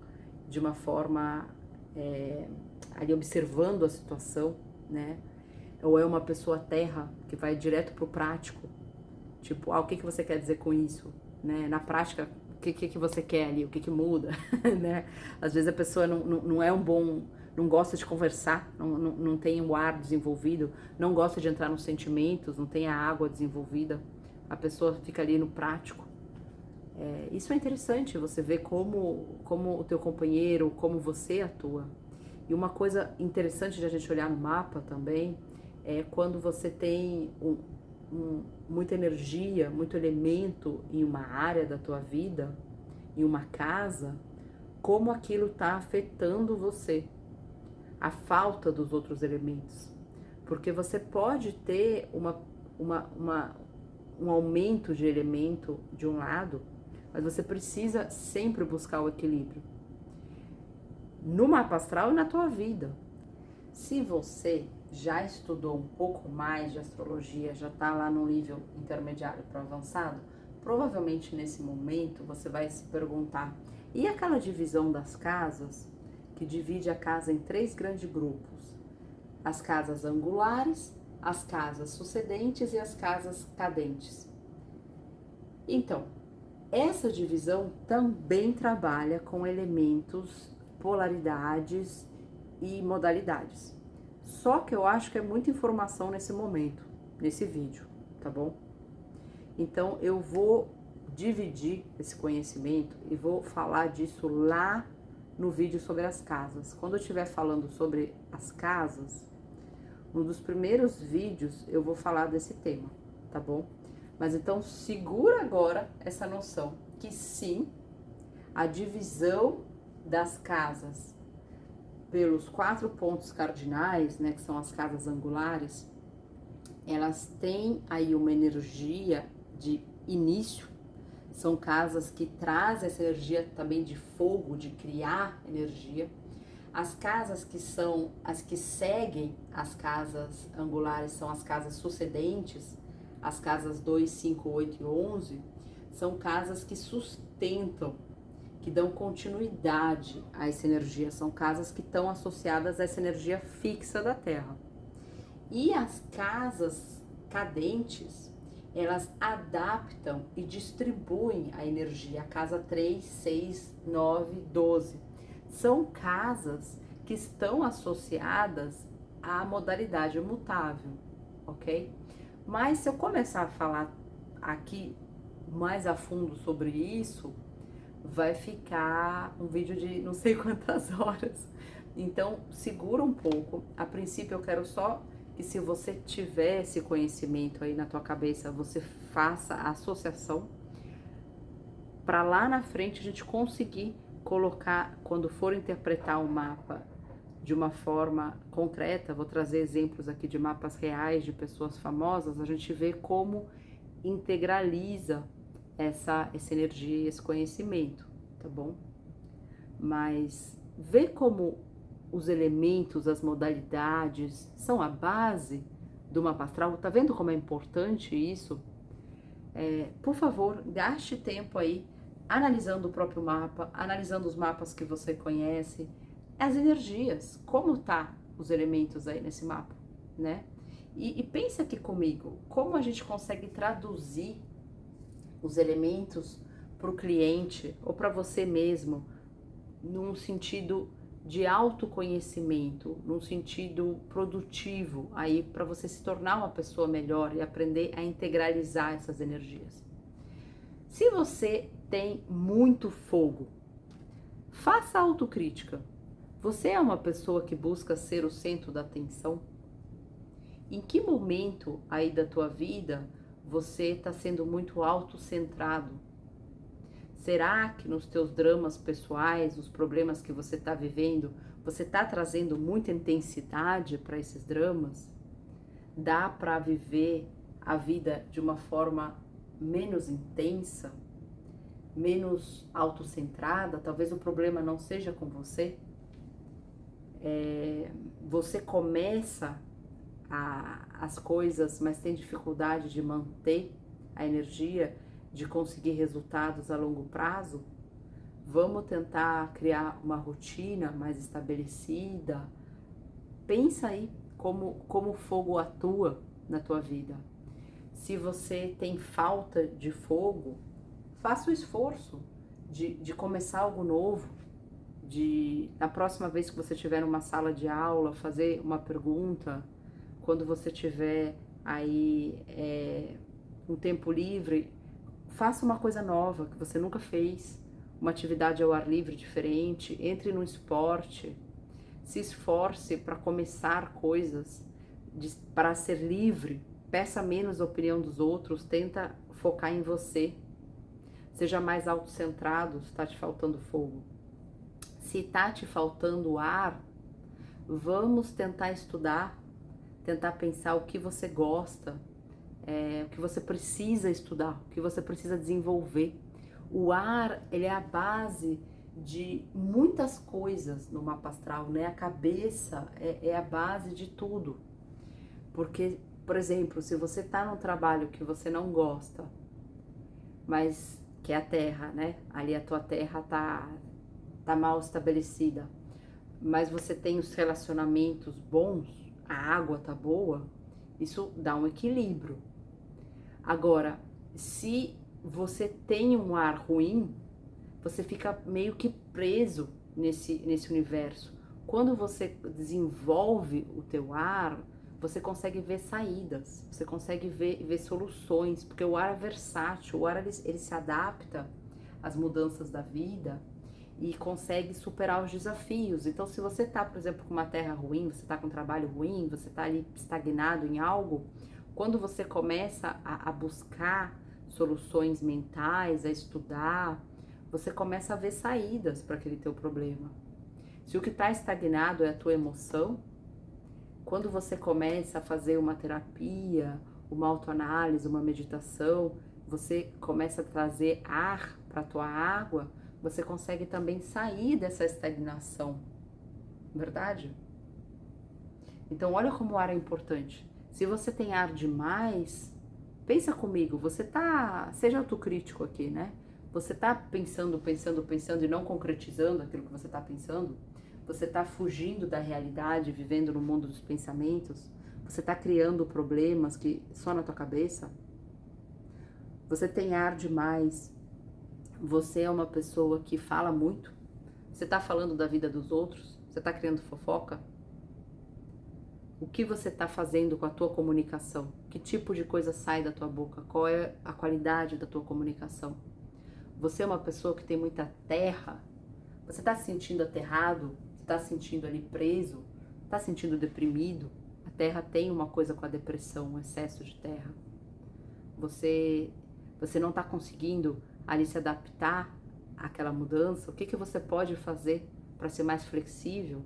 de uma forma ali observando a situação, né? Ou é uma pessoa terra que vai direto pro prático, tipo, o que você quer dizer com isso, né? Na prática, o que você quer ali, o que muda, né? Às vezes a pessoa não é um bom... não gosta de conversar, não tem o ar desenvolvido, não gosta de entrar nos sentimentos, não tem a água desenvolvida, a pessoa fica ali no prático. Isso é interessante, você vê como o teu companheiro, como você atua. E uma coisa interessante de a gente olhar no mapa também, é quando você tem muita energia, muito elemento em uma área da tua vida, em uma casa, como aquilo está afetando você. a falta dos outros elementos. Porque você pode ter um aumento de elemento de um lado, mas você precisa sempre buscar o equilíbrio. No mapa astral e na tua vida. Se você já estudou um pouco mais de astrologia, já está lá no nível intermediário para avançado, provavelmente nesse momento você vai se perguntar: e aquela divisão das casas, que divide a casa em 3 grandes grupos? As casas angulares, as casas sucedentes e as casas cadentes. Então, essa divisão também trabalha com elementos, polaridades e modalidades. Só que eu acho que é muita informação nesse momento, nesse vídeo, tá bom? Então eu vou dividir esse conhecimento e vou falar disso lá no vídeo sobre as casas. Quando eu estiver falando sobre as casas, um dos primeiros vídeos eu vou falar desse tema, tá bom? Mas então segura agora essa noção que sim, a divisão das casas pelos 4 pontos cardinais, né, que são as casas angulares, elas têm aí uma energia de início. São casas que trazem essa energia também de fogo, de criar energia. As casas que são as que seguem as casas angulares são as casas sucedentes, as casas 2, 5, 8 e 11, são casas que sustentam, que dão continuidade a essa energia, são casas que estão associadas a essa energia fixa da Terra. E as casas cadentes, elas adaptam e distribuem a energia. A casa 3, 6, 9, 12. São casas que estão associadas à modalidade mutável, ok? Mas se eu começar a falar aqui mais a fundo sobre isso, vai ficar um vídeo de não sei quantas horas. Então, segura um pouco. A princípio, eu quero só que, se você tiver esse conhecimento aí na tua cabeça, você faça a associação para lá na frente a gente conseguir colocar, quando for interpretar o mapa de uma forma concreta. Vou trazer exemplos aqui de mapas reais de pessoas famosas, a gente vê como integraliza essa energia, esse conhecimento, tá bom? Mas vê como os elementos, as modalidades são a base do mapa astral. Tá vendo como é importante isso? Por favor, gaste tempo aí analisando o próprio mapa, analisando os mapas que você conhece, as energias, como tá os elementos aí nesse mapa, né? E pense aqui comigo, como a gente consegue traduzir os elementos para o cliente ou para você mesmo, num sentido de autoconhecimento, num sentido produtivo, aí para você se tornar uma pessoa melhor e aprender a integralizar essas energias. Se você tem muito fogo, faça autocrítica. Você é uma pessoa que busca ser o centro da atenção? Em que momento aí da tua vida você está sendo muito autocentrado? Será que nos teus dramas pessoais, os problemas que você está vivendo, você está trazendo muita intensidade para esses dramas? Dá para viver a vida de uma forma menos intensa, menos autocentrada? Talvez o problema não seja com você. Você começa as coisas, mas tem dificuldade de manter a energia, de conseguir resultados a longo prazo. Vamos tentar criar uma rotina mais estabelecida. Pensa aí como o fogo atua na tua vida. Se você tem falta de fogo, faça o esforço de começar algo novo, na próxima vez que você estiver numa sala de aula, fazer uma pergunta. Quando você tiver aí um tempo livre, faça uma coisa nova que você nunca fez, uma atividade ao ar livre diferente, entre no esporte, se esforce para começar coisas, para ser livre, peça menos a opinião dos outros, tenta focar em você, seja mais autocentrado. Se está te faltando fogo, se está te faltando ar, Vamos tentar estudar, tentar pensar o que você gosta, o que você precisa estudar, o que você precisa desenvolver. O ar, ele é a base de muitas coisas no mapa astral, né? A cabeça é a base de tudo. Porque, por exemplo, se você está num trabalho que você não gosta, mas que é a terra, né? Ali a tua terra tá mal estabelecida, mas você tem os relacionamentos bons, a água tá boa, isso dá um equilíbrio. Agora, se você tem um ar ruim, você fica meio que preso nesse universo. Quando você desenvolve o teu ar, você consegue ver saídas, você consegue ver soluções, porque o ar é versátil, o ar ele se adapta às mudanças da vida e consegue superar os desafios. Então, se você está, por exemplo, com uma terra ruim, você está com um trabalho ruim, você está ali estagnado em algo, quando você começa a buscar soluções mentais, a estudar, você começa a ver saídas para aquele teu problema. Se o que está estagnado é a tua emoção, quando você começa a fazer uma terapia, uma autoanálise, uma meditação, você começa a trazer ar para a tua água, você consegue também sair dessa estagnação, verdade? Então olha como o ar é importante. Se você tem ar demais, pensa comigo, seja autocrítico aqui, né? Você tá pensando e não concretizando aquilo que você tá pensando? Você tá fugindo da realidade, vivendo no mundo dos pensamentos? Você tá criando problemas que só na tua cabeça? Você tem ar demais? Você é uma pessoa que fala muito? Você tá falando da vida dos outros? Você tá criando fofoca? O que você está fazendo com a tua comunicação? Que tipo de coisa sai da tua boca? Qual é a qualidade da tua comunicação? Você é uma pessoa que tem muita terra? Você está se sentindo aterrado? Está se sentindo ali preso? Está se sentindo deprimido? A terra tem uma coisa com a depressão, um excesso de terra. Você não está conseguindo ali se adaptar àquela mudança? O que você pode fazer para ser mais flexível?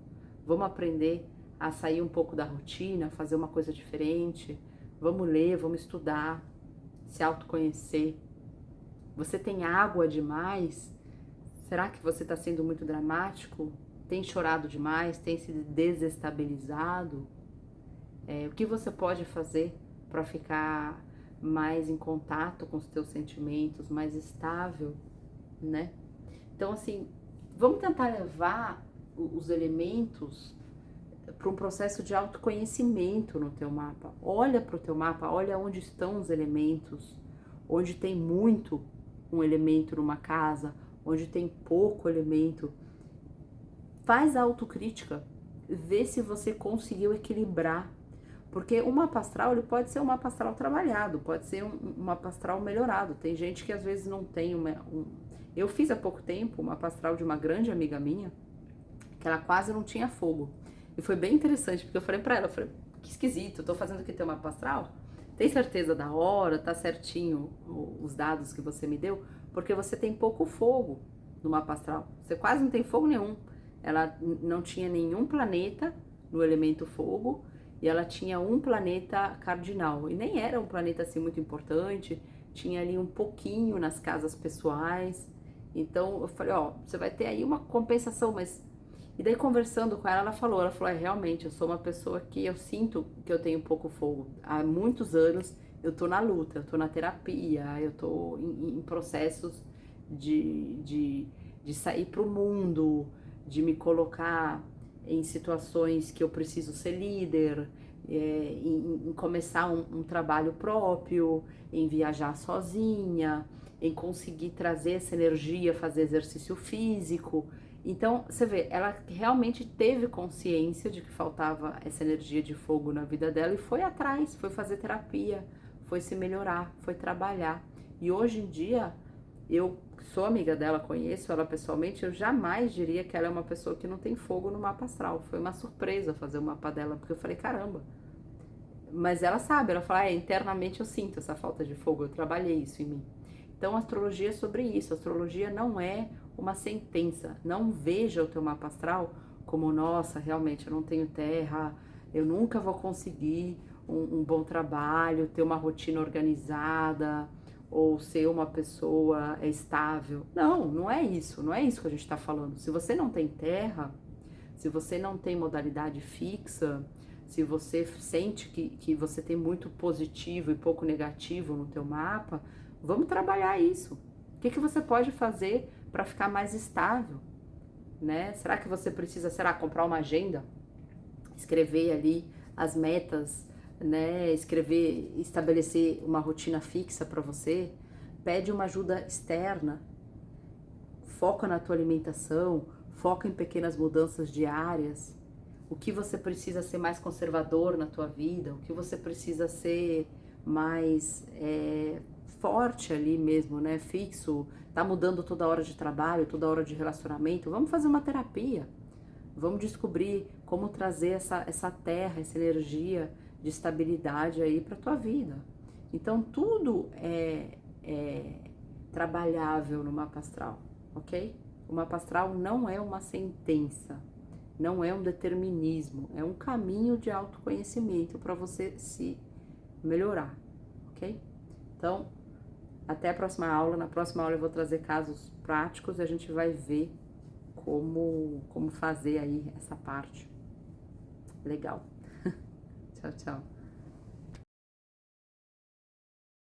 Vamos aprender a sair um pouco da rotina, fazer uma coisa diferente. Vamos ler, vamos estudar, se autoconhecer. Você tem água demais? Será que você está sendo muito dramático? Tem chorado demais? Tem se desestabilizado? O que você pode fazer para ficar mais em contato com os teus sentimentos, mais estável, né? Então, assim, vamos tentar levar os elementos para um processo de autoconhecimento no teu mapa. Olha para o teu mapa, olha onde estão os elementos, onde tem muito um elemento numa casa, onde tem pouco elemento. Faz a autocrítica, vê se você conseguiu equilibrar, porque o mapa astral ele pode ser um mapa astral trabalhado, pode ser um mapa astral melhorado. Tem gente que às vezes não tem Eu fiz há pouco tempo um mapa astral de uma grande amiga minha, que ela quase não tinha fogo. E foi bem interessante, porque eu falei pra ela, que esquisito, eu tô fazendo aqui teu mapa astral? Tem certeza da hora, tá certinho os dados que você me deu? Porque você tem pouco fogo no mapa astral, você quase não tem fogo nenhum. Ela não tinha nenhum planeta no elemento fogo, e ela tinha um planeta cardinal, e nem era um planeta assim muito importante, tinha ali um pouquinho nas casas pessoais. Então eu falei, você vai ter aí uma compensação, mas... E daí conversando com ela, ela falou, realmente, eu sou uma pessoa que eu sinto que eu tenho pouco fogo. Há muitos anos eu tô na luta, eu tô na terapia, eu tô em processos de sair pro mundo, de me colocar em situações que eu preciso ser líder, em começar um trabalho próprio, em viajar sozinha, em conseguir trazer essa energia, fazer exercício físico. Então, você vê, ela realmente teve consciência de que faltava essa energia de fogo na vida dela e foi atrás, foi fazer terapia, foi se melhorar, foi trabalhar. E hoje em dia, eu sou amiga dela, conheço ela pessoalmente, eu jamais diria que ela é uma pessoa que não tem fogo no mapa astral. Foi uma surpresa fazer o mapa dela, porque eu falei, caramba. Mas ela sabe, ela fala, internamente eu sinto essa falta de fogo, eu trabalhei isso em mim. Então, a astrologia é sobre isso. A astrologia não é uma sentença. Não veja o teu mapa astral como, nossa, realmente eu não tenho terra, eu nunca vou conseguir um bom trabalho, ter uma rotina organizada, ou ser uma pessoa estável. Não, não é isso, não é isso que a gente está falando. Se você não tem terra, se você não tem modalidade fixa, se você sente que você tem muito positivo e pouco negativo no teu mapa, vamos trabalhar isso. O que você pode fazer para ficar mais estável, né? Será que você precisa, comprar uma agenda? Escrever ali as metas, né? Estabelecer uma rotina fixa para você? Pede uma ajuda externa, foca na tua alimentação, foca em pequenas mudanças diárias. O que você precisa ser mais conservador na tua vida, o que você precisa ser mais forte ali mesmo, né? Fixo, tá mudando toda hora de trabalho, toda hora de relacionamento. Vamos fazer uma terapia. Vamos descobrir como trazer essa terra, essa energia de estabilidade aí para tua vida. Então tudo é trabalhável no mapa astral, ok? O mapa astral não é uma sentença, não é um determinismo, é um caminho de autoconhecimento para você se melhorar, ok? Então, até a próxima aula. Na próxima aula eu vou trazer casos práticos e a gente vai ver como fazer aí essa parte. Legal. Tchau, tchau.